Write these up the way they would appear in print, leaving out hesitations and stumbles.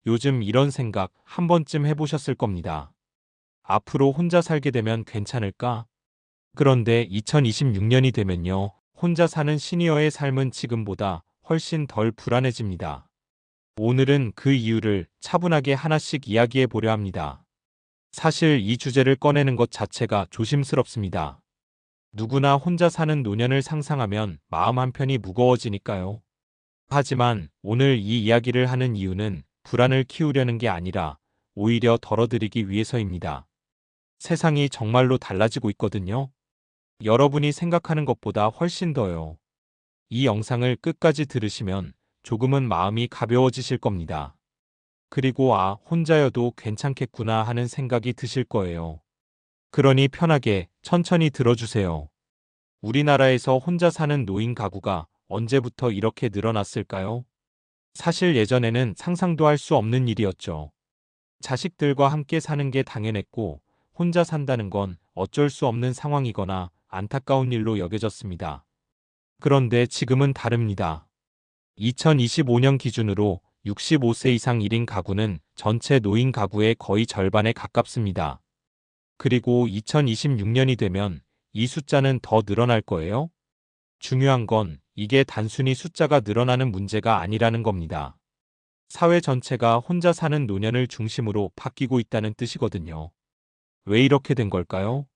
요즘 이런 생각 한 번쯤 해보셨을 겁니다. 앞으로 혼자 살게 되면 괜찮을까? 그런데 2026년이 되면요. 혼자 사는 시니어의 삶은 지금보다 훨씬 덜 불안해집니다. 오늘은 그 이유를 차분하게 하나씩 이야기해 보려 합니다. 사실 이 주제를 꺼내는 것 자체가 조심스럽습니다. 누구나 혼자 사는 노년을 상상하면 마음 한편이 무거워지니까요. 하지만 오늘 이 이야기를 하는 이유는 불안을 키우려는 게 아니라 오히려 덜어드리기 위해서입니다. 세상이 정말로 달라지고 있거든요. 여러분이 생각하는 것보다 훨씬 더요. 이 영상을 끝까지 들으시면 조금은 마음이 가벼워지실 겁니다. 그리고 혼자여도 괜찮겠구나 하는 생각이 드실 거예요. 그러니 편하게 천천히 들어주세요. 우리나라에서 혼자 사는 노인 가구가 언제부터 이렇게 늘어났을까요? 사실 예전에는 상상도 할 수 없는 일이었죠. 자식들과 함께 사는 게 당연했고, 혼자 산다는 건 어쩔 수 없는 상황이거나 안타까운 일로 여겨졌습니다. 그런데 지금은 다릅니다. 2025년 기준으로 65세 이상 1인 가구는 전체 노인 가구의 거의 절반에 가깝습니다. 그리고 2026년이 되면 이 숫자는 더 늘어날 거예요. 중요한 건 이게 단순히 숫자가 늘어나는 문제가 아니라는 겁니다. 사회 전체가 혼자 사는 노년을 중심으로 바뀌고 있다는 뜻이거든요. 왜 이렇게 된 걸까요?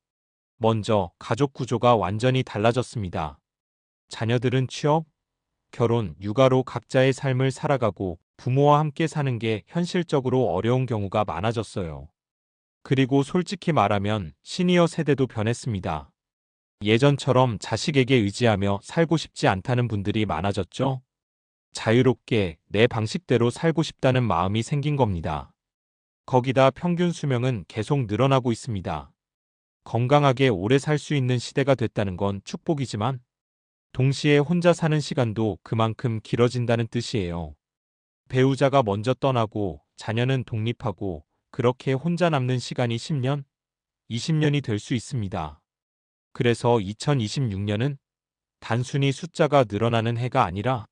먼저 가족 구조가 완전히 달라졌습니다. 자녀들은 취업, 결혼, 육아로 각자의 삶을 살아가고 부모와 함께 사는 게 현실적으로 어려운 경우가 많아졌어요. 그리고 솔직히 말하면 시니어 세대도 변했습니다. 예전처럼 자식에게 의지하며 살고 싶지 않다는 분들이 많아졌죠. 자유롭게 내 방식대로 살고 싶다는 마음이 생긴 겁니다. 거기다 평균 수명은 계속 늘어나고 있습니다. 건강하게 오래 살 수 있는 시대가 됐다는 건 축복이지만 동시에 혼자 사는 시간도 그만큼 길어진다는 뜻이에요. 배우자가 먼저 떠나고 자녀는 독립하고 그렇게 혼자 남는 시간이 10년, 20년이 될 수 있습니다. 그래서 2026년은 단순히 숫자가 늘어나는 해가 아니라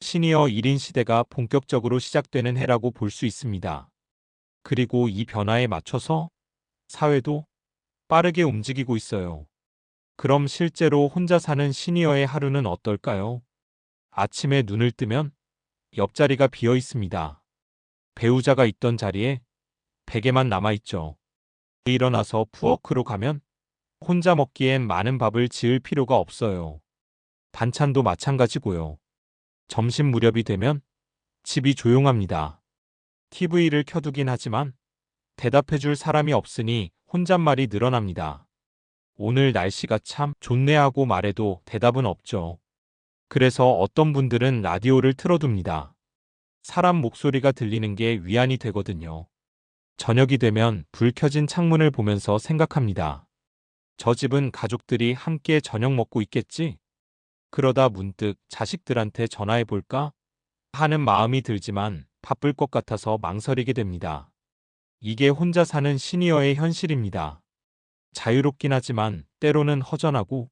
시니어 1인 시대가 본격적으로 시작되는 해라고 볼 수 있습니다. 그리고 이 변화에 맞춰서 사회도 빠르게 움직이고 있어요. 그럼 실제로 혼자 사는 시니어의 하루는 어떨까요? 아침에 눈을 뜨면 옆자리가 비어 있습니다. 배우자가 있던 자리에 베개만 남아있죠. 일어나서 푸워크로 가면 혼자 먹기엔 많은 밥을 지을 필요가 없어요. 반찬도 마찬가지고요. 점심 무렵이 되면 집이 조용합니다. TV를 켜두긴 하지만 대답해줄 사람이 없으니 혼잣말이 늘어납니다. 오늘 날씨가 참 좋네 하고 말해도 대답은 없죠. 그래서 어떤 분들은 라디오를 틀어둡니다. 사람 목소리가 들리는 게 위안이 되거든요. 저녁이 되면 불 켜진 창문을 보면서 생각합니다. 저 집은 가족들이 함께 저녁 먹고 있겠지? 그러다 문득 자식들한테 전화해 볼까? 하는 마음이 들지만 바쁠 것 같아서 망설이게 됩니다. 이게 혼자 사는 시니어의 현실입니다. 자유롭긴 하지만 때로는 허전하고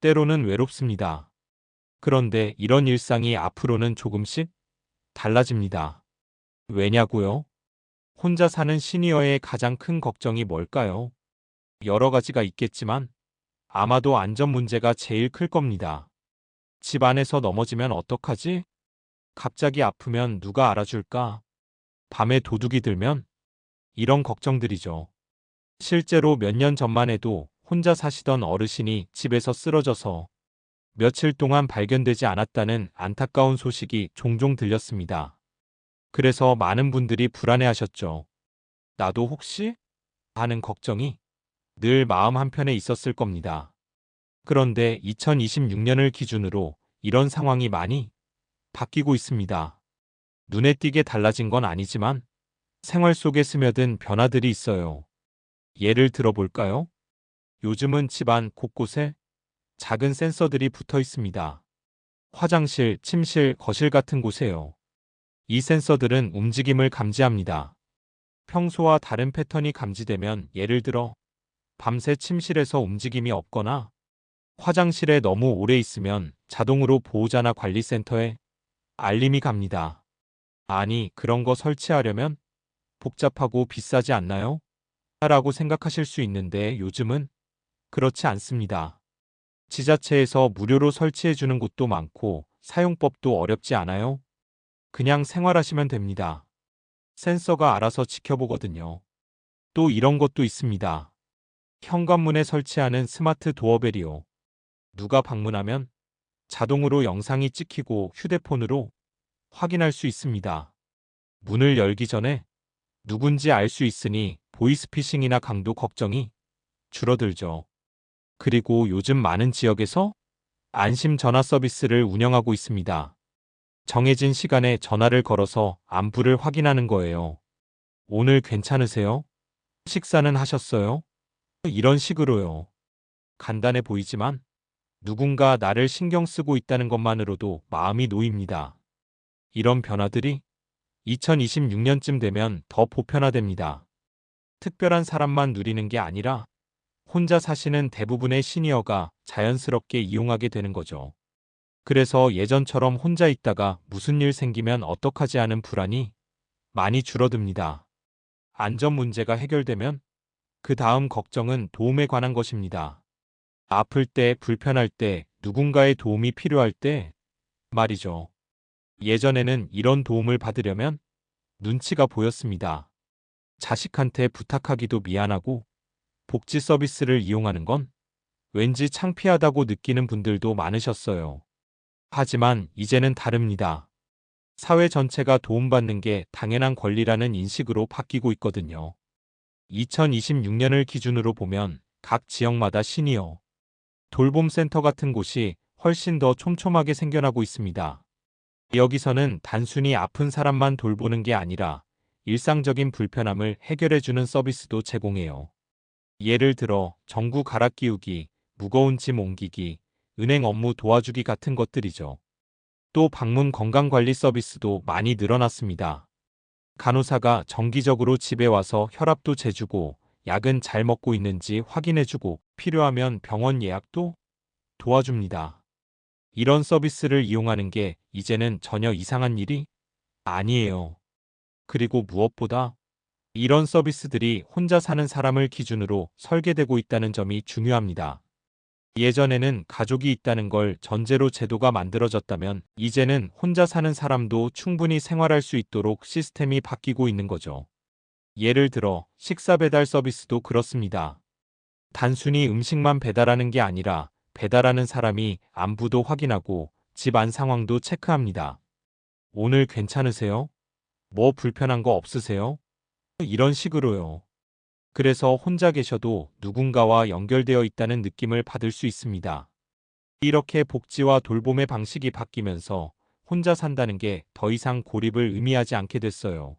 때로는 외롭습니다. 그런데 이런 일상이 앞으로는 조금씩 달라집니다. 왜냐고요? 혼자 사는 시니어의 가장 큰 걱정이 뭘까요? 여러 가지가 있겠지만 아마도 안전 문제가 제일 클 겁니다. 집 안에서 넘어지면 어떡하지? 갑자기 아프면 누가 알아줄까? 밤에 도둑이 들면? 이런 걱정들이죠. 실제로 몇 년 전만 해도 혼자 사시던 어르신이 집에서 쓰러져서 며칠 동안 발견되지 않았다는 안타까운 소식이 종종 들렸습니다. 그래서 많은 분들이 불안해하셨죠. 나도 혹시? 하는 걱정이 늘 마음 한편에 있었을 겁니다. 그런데 2026년을 기준으로 이런 상황이 많이 바뀌고 있습니다. 눈에 띄게 달라진 건 아니지만 생활 속에 스며든 변화들이 있어요. 예를 들어볼까요? 요즘은 집안 곳곳에 작은 센서들이 붙어 있습니다. 화장실, 침실, 거실 같은 곳에요. 이 센서들은 움직임을 감지합니다. 평소와 다른 패턴이 감지되면 예를 들어 밤새 침실에서 움직임이 없거나 화장실에 너무 오래 있으면 자동으로 보호자나 관리센터에 알림이 갑니다. 아니, 그런 거 설치하려면 복잡하고 비싸지 않나요? 라고 생각하실 수 있는데 요즘은 그렇지 않습니다. 지자체에서 무료로 설치해 주는 곳도 많고 사용법도 어렵지 않아요. 그냥 생활하시면 됩니다. 센서가 알아서 지켜보거든요. 또 이런 것도 있습니다. 현관문에 설치하는 스마트 도어벨이요. 누가 방문하면 자동으로 영상이 찍히고 휴대폰으로 확인할 수 있습니다. 문을 열기 전에 누군지 알 수 있으니 보이스피싱이나 강도 걱정이 줄어들죠. 그리고 요즘 많은 지역에서 안심 전화 서비스를 운영하고 있습니다. 정해진 시간에 전화를 걸어서 안부를 확인하는 거예요. 오늘 괜찮으세요? 식사는 하셨어요? 이런 식으로요. 간단해 보이지만 누군가 나를 신경 쓰고 있다는 것만으로도 마음이 놓입니다. 이런 변화들이 2026년쯤 되면 더 보편화됩니다. 특별한 사람만 누리는 게 아니라 혼자 사시는 대부분의 시니어가 자연스럽게 이용하게 되는 거죠. 그래서 예전처럼 혼자 있다가 무슨 일 생기면 어떡하지 하는 불안이 많이 줄어듭니다. 안전 문제가 해결되면 그 다음 걱정은 도움에 관한 것입니다. 아플 때, 불편할 때, 누군가의 도움이 필요할 때 말이죠. 예전에는 이런 도움을 받으려면 눈치가 보였습니다. 자식한테 부탁하기도 미안하고 복지 서비스를 이용하는 건 왠지 창피하다고 느끼는 분들도 많으셨어요. 하지만 이제는 다릅니다. 사회 전체가 도움받는 게 당연한 권리라는 인식으로 바뀌고 있거든요. 2026년을 기준으로 보면 각 지역마다 시니어 돌봄센터 같은 곳이 훨씬 더 촘촘하게 생겨나고 있습니다. 여기서는 단순히 아픈 사람만 돌보는 게 아니라 일상적인 불편함을 해결해주는 서비스도 제공해요. 예를 들어 전구 갈아 끼우기, 무거운 짐 옮기기, 은행 업무 도와주기 같은 것들이죠. 또 방문 건강관리 서비스도 많이 늘어났습니다. 간호사가 정기적으로 집에 와서 혈압도 재주고 약은 잘 먹고 있는지 확인해주고 필요하면 병원 예약도 도와줍니다. 이런 서비스를 이용하는 게 이제는 전혀 이상한 일이 아니에요. 그리고 무엇보다 이런 서비스들이 혼자 사는 사람을 기준으로 설계되고 있다는 점이 중요합니다. 예전에는 가족이 있다는 걸 전제로 제도가 만들어졌다면 이제는 혼자 사는 사람도 충분히 생활할 수 있도록 시스템이 바뀌고 있는 거죠. 예를 들어 식사 배달 서비스도 그렇습니다. 단순히 음식만 배달하는 게 아니라 배달하는 사람이 안부도 확인하고 집 안 상황도 체크합니다. 오늘 괜찮으세요? 뭐 불편한 거 없으세요? 이런 식으로요. 그래서 혼자 계셔도 누군가와 연결되어 있다는 느낌을 받을 수 있습니다. 이렇게 복지와 돌봄의 방식이 바뀌면서 혼자 산다는 게 더 이상 고립을 의미하지 않게 됐어요.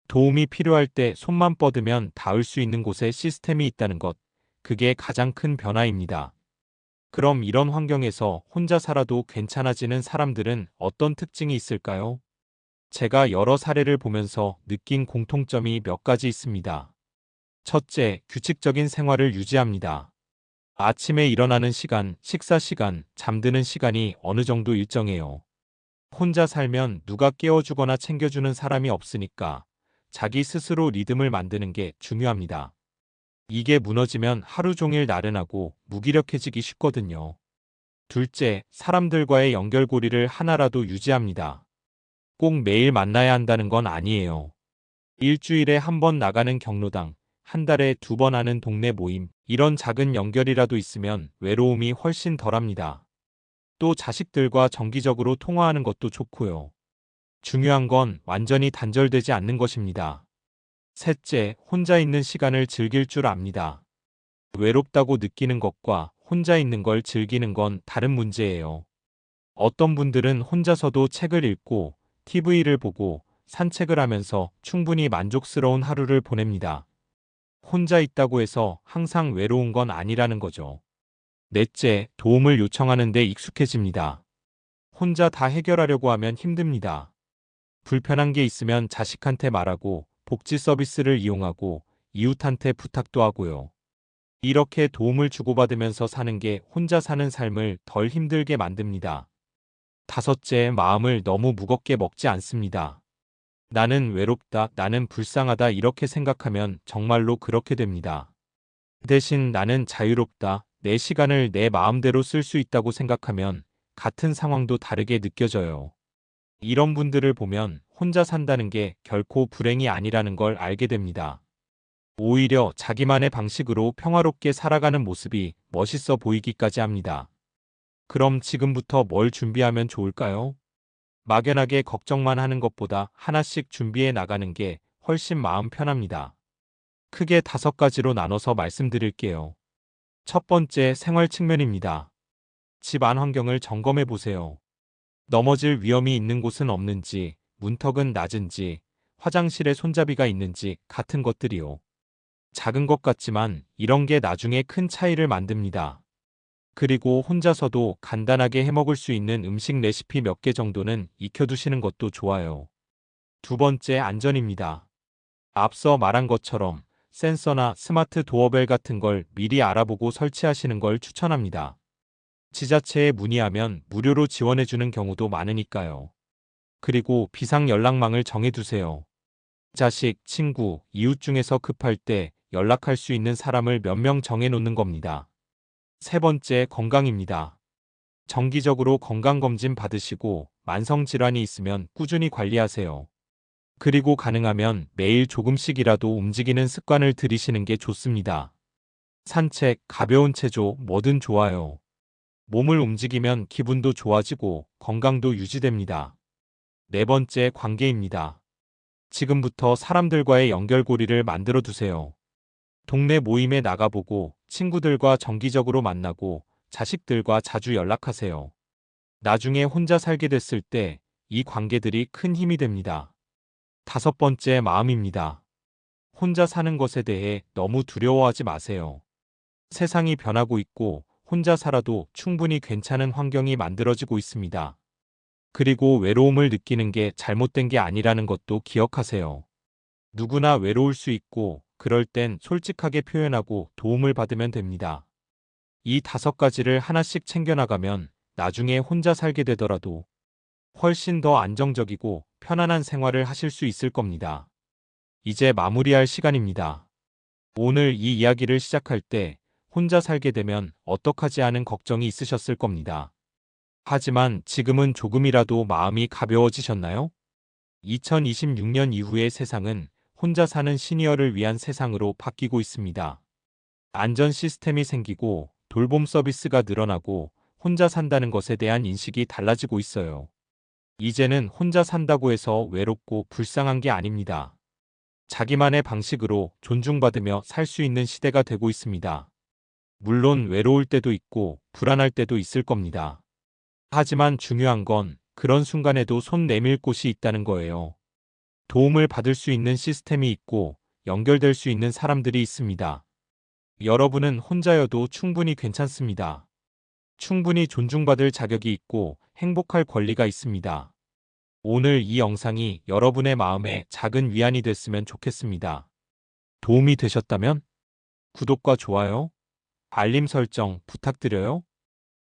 도움이 필요할 때 손만 뻗으면 닿을 수 있는 곳에 시스템이 있다는 것, 그게 가장 큰 변화입니다. 그럼 이런 환경에서 혼자 살아도 괜찮아지는 사람들은 어떤 특징이 있을까요? 제가 여러 사례를 보면서 느낀 공통점이 몇 가지 있습니다. 첫째, 규칙적인 생활을 유지합니다. 아침에 일어나는 시간, 식사 시간, 잠드는 시간이 어느 정도 일정해요. 혼자 살면 누가 깨워주거나 챙겨주는 사람이 없으니까 자기 스스로 리듬을 만드는 게 중요합니다. 이게 무너지면 하루 종일 나른하고 무기력해지기 쉽거든요. 둘째, 사람들과의 연결고리를 하나라도 유지합니다. 꼭 매일 만나야 한다는 건 아니에요. 일주일에 한 번 나가는 경로당, 한 달에 2번 하는 동네 모임, 이런 작은 연결이라도 있으면 외로움이 훨씬 덜합니다. 또 자식들과 정기적으로 통화하는 것도 좋고요. 중요한 건 완전히 단절되지 않는 것입니다. 셋째, 혼자 있는 시간을 즐길 줄 압니다. 외롭다고 느끼는 것과 혼자 있는 걸 즐기는 건 다른 문제예요. 어떤 분들은 혼자서도 책을 읽고 TV를 보고 산책을 하면서 충분히 만족스러운 하루를 보냅니다. 혼자 있다고 해서 항상 외로운 건 아니라는 거죠. 넷째, 도움을 요청하는 데 익숙해집니다. 혼자 다 해결하려고 하면 힘듭니다. 불편한 게 있으면 자식한테 말하고 복지 서비스를 이용하고 이웃한테 부탁도 하고요. 이렇게 도움을 주고받으면서 사는 게 혼자 사는 삶을 덜 힘들게 만듭니다. 다섯째, 마음을 너무 무겁게 먹지 않습니다. 나는 외롭다, 나는 불쌍하다 이렇게 생각하면 정말로 그렇게 됩니다. 대신 나는 자유롭다, 내 시간을 내 마음대로 쓸 수 있다고 생각하면 같은 상황도 다르게 느껴져요. 이런 분들을 보면 혼자 산다는 게 결코 불행이 아니라는 걸 알게 됩니다. 오히려 자기만의 방식으로 평화롭게 살아가는 모습이 멋있어 보이기까지 합니다. 그럼 지금부터 뭘 준비하면 좋을까요? 막연하게 걱정만 하는 것보다 하나씩 준비해 나가는 게 훨씬 마음 편합니다. 크게 5가지로 나눠서 말씀드릴게요. 첫 번째, 생활 측면입니다. 집 안 환경을 점검해 보세요. 넘어질 위험이 있는 곳은 없는지, 문턱은 낮은지, 화장실에 손잡이가 있는지 같은 것들이요. 작은 것 같지만 이런 게 나중에 큰 차이를 만듭니다. 그리고 혼자서도 간단하게 해먹을 수 있는 음식 레시피 몇 개 정도는 익혀두시는 것도 좋아요. 두 번째, 안전입니다. 앞서 말한 것처럼 센서나 스마트 도어벨 같은 걸 미리 알아보고 설치하시는 걸 추천합니다. 지자체에 문의하면 무료로 지원해주는 경우도 많으니까요. 그리고 비상 연락망을 정해두세요. 자식, 친구, 이웃 중에서 급할 때 연락할 수 있는 사람을 몇 명 정해놓는 겁니다. 세 번째, 건강입니다. 정기적으로 건강검진 받으시고 만성질환이 있으면 꾸준히 관리하세요. 그리고 가능하면 매일 조금씩이라도 움직이는 습관을 들이시는 게 좋습니다. 산책, 가벼운 체조, 뭐든 좋아요. 몸을 움직이면 기분도 좋아지고 건강도 유지됩니다. 네 번째, 관계입니다. 지금부터 사람들과의 연결고리를 만들어 두세요. 동네 모임에 나가보고 친구들과 정기적으로 만나고 자식들과 자주 연락하세요. 나중에 혼자 살게 됐을 때 이 관계들이 큰 힘이 됩니다. 다섯 번째, 마음입니다. 혼자 사는 것에 대해 너무 두려워하지 마세요. 세상이 변하고 있고 혼자 살아도 충분히 괜찮은 환경이 만들어지고 있습니다. 그리고 외로움을 느끼는 게 잘못된 게 아니라는 것도 기억하세요. 누구나 외로울 수 있고 그럴 땐 솔직하게 표현하고 도움을 받으면 됩니다. 이 5가지를 하나씩 챙겨나가면 나중에 혼자 살게 되더라도 훨씬 더 안정적이고 편안한 생활을 하실 수 있을 겁니다. 이제 마무리할 시간입니다. 오늘 이 이야기를 시작할 때 혼자 살게 되면 어떡하지 하는 걱정이 있으셨을 겁니다. 하지만 지금은 조금이라도 마음이 가벼워지셨나요? 2026년 이후의 세상은 혼자 사는 시니어를 위한 세상으로 바뀌고 있습니다. 안전 시스템이 생기고 돌봄 서비스가 늘어나고 혼자 산다는 것에 대한 인식이 달라지고 있어요. 이제는 혼자 산다고 해서 외롭고 불쌍한 게 아닙니다. 자기만의 방식으로 존중받으며 살 수 있는 시대가 되고 있습니다. 물론 외로울 때도 있고 불안할 때도 있을 겁니다. 하지만 중요한 건 그런 순간에도 손 내밀 곳이 있다는 거예요. 도움을 받을 수 있는 시스템이 있고 연결될 수 있는 사람들이 있습니다. 여러분은 혼자여도 충분히 괜찮습니다. 충분히 존중받을 자격이 있고 행복할 권리가 있습니다. 오늘 이 영상이 여러분의 마음에 작은 위안이 됐으면 좋겠습니다. 도움이 되셨다면 구독과 좋아요, 알림 설정 부탁드려요.